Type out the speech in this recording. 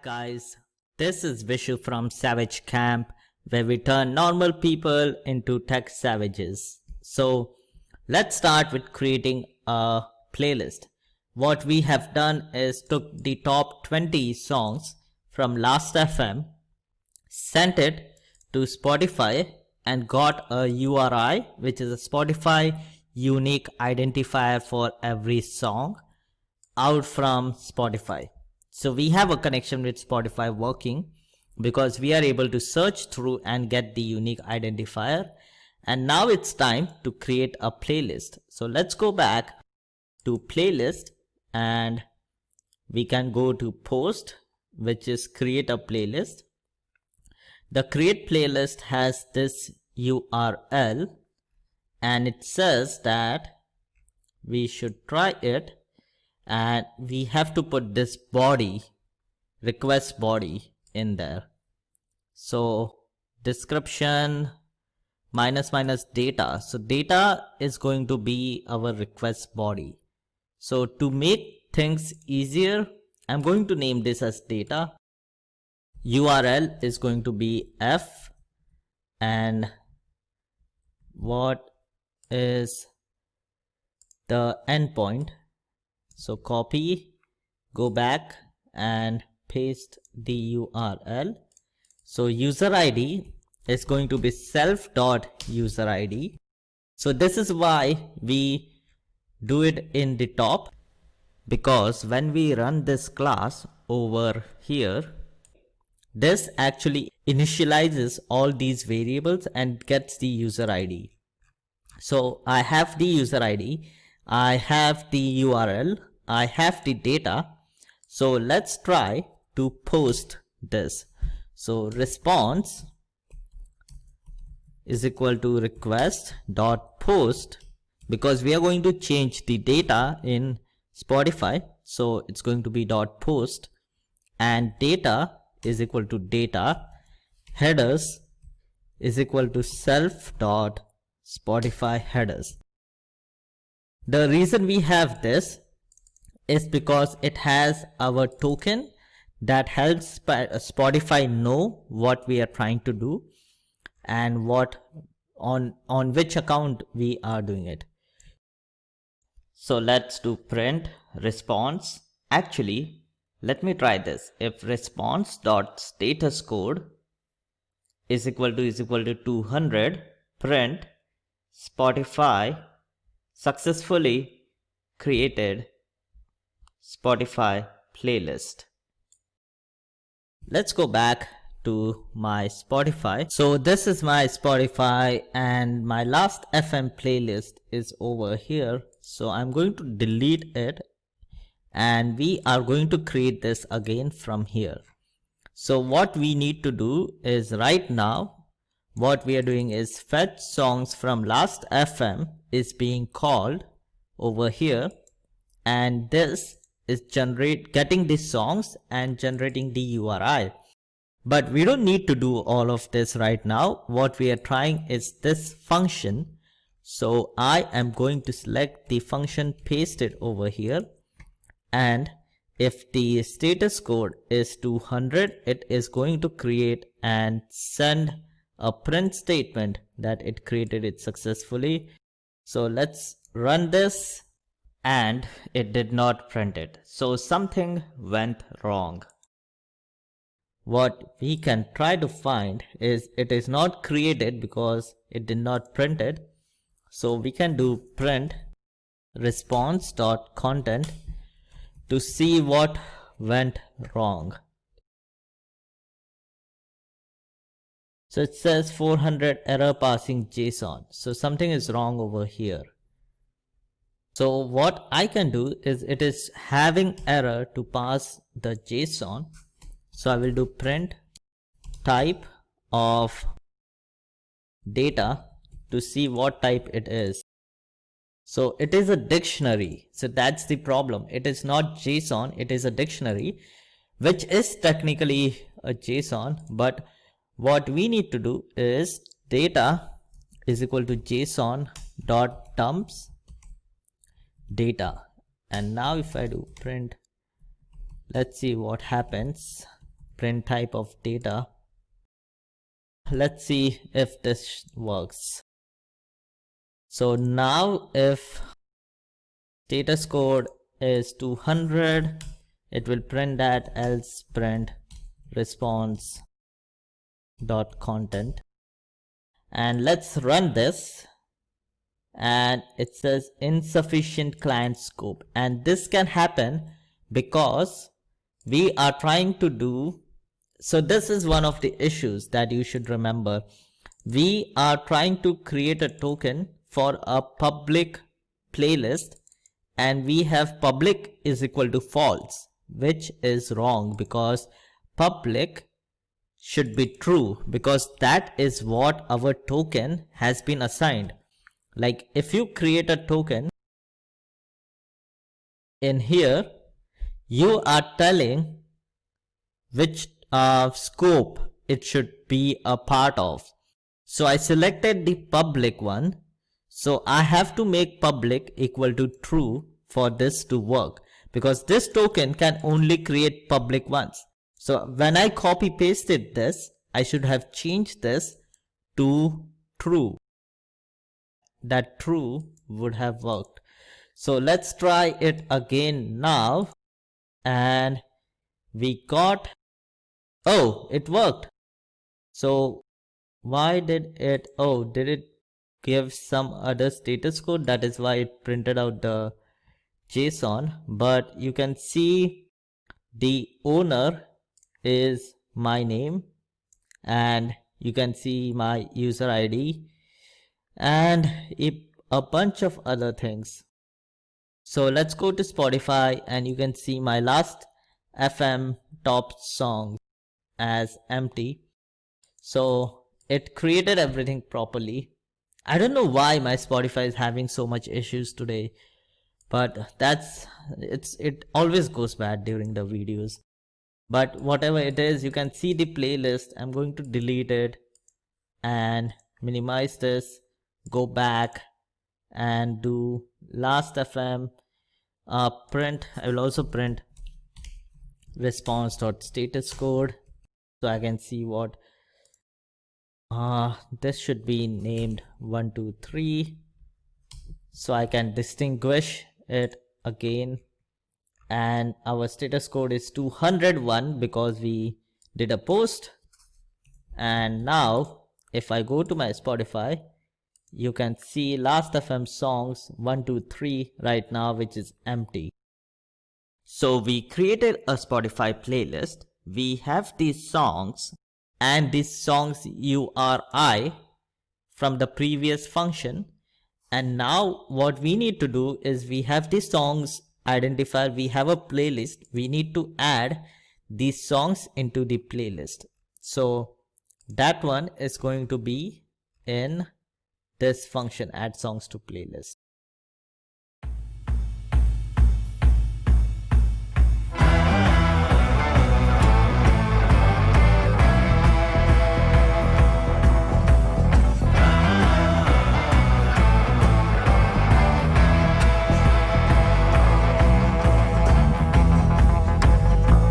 guys, this is Vishu from SavageCamp, where we turn normal people into tech savages. So let's start with creating a playlist. What we have done is took the top 20 songs from Last.fm, sent it to Spotify and got a URI, which is a Spotify unique identifier for every song out from Spotify. So we have a connection with Spotify working because we are able to search through and get the unique identifier. And now it's time to create a playlist. So let's go back to playlist and we can go to post, which is create a playlist. The create playlist has this URL and it says that we should try it. And we have to put this body, request body in there. So description minus data. So data is going to be our request body. So to make things easier, I'm going to name this as data. URL is going to be F, and what is the endpoint? So copy, go back and paste the URL. So user ID is going to be self.user ID. So this is why we do it in the top, because when we run this class over here, this actually initializes all these variables and gets the user ID. So I have the user ID, I have the URL, I have the data. So let's try to post this. So response is equal to request dot post, because we are going to change the data in Spotify. So it's going to be dot post, and data is equal to data headers is equal to self dot Spotify headers. The reason we have this is because it has our token that helps Spotify know what we are trying to do and what on which account we are doing it. So let's do print response. Actually, let me try this. If response dot status code is equal to 200, print Spotify successfully created Spotify playlist. Let's go back to my Spotify. So this is my Spotify and my last FM playlist is over here. So I'm going to delete it and we are going to create this again from here. So what we need to do is right now, what we are doing is fetch songs from last FM is being called over here, and this is getting the songs and generating the URI. But we don't need to do all of this right now. What we are trying is this function. So I am going to select the function, paste it over here, and if the status code is 200, it is going to create and send a print statement that it created it successfully. So let's run this, and it did not print it. So something went wrong. What we can try to find is it is not created because it did not print it. So we can do print response.content to see what went wrong. So it says 400 error passing JSON. So something is wrong over here. So what I can do is it is having error to pass the JSON. So I will do print type of data to see what type it is. So it is a dictionary. So that's the problem. It is not JSON. It is a dictionary, which is technically a JSON, but what we need to do is data is equal to JSON dot dumps data. And now if I do print, let's see what happens. print type of data. Let's see if this works. So now if status code is 200, it will print that, else print response dot content. And let's run this, and it says insufficient client scope. And this can happen because we are trying to do, so this is one of the issues that you should remember. We are trying to create a token for a public playlist, and we have public is equal to false, which is wrong, because public should be true, because that is what our token has been assigned. Like if you create a token in here, you are telling which scope it should be a part of. So I selected the public one. So I have to make public equal to true for this to work, because this token can only create public ones. So when I copy pasted this, I should have changed this to true. That true would have worked. So let's try it again now. And we got, oh, it worked. So why did it, oh, did it give some other status code? That is why it printed out the JSON. But you can see the owner is my name, and you can see my user ID and a bunch of other things. So let's go to Spotify, and you can see my last FM top song as empty. So it created everything properly. I don't know why my Spotify is having so much issues today, but it always goes bad during the videos. But whatever it is, you can see the playlist. I'm going to delete it and minimize this, go back and do last FM print. I will also print response.status code, so I can see what this should be named 123, so I can distinguish it again. And our status code is 201 because we did a post. And now if I go to my Spotify, you can see last FM songs 123 right now, which is empty. So we created a Spotify playlist. We have these songs and this song's URI from the previous function. And now what we need to do is, we have the songs identifier, we have a playlist, we need to add these songs into the playlist. So that one is going to be in this function, add songs to playlist.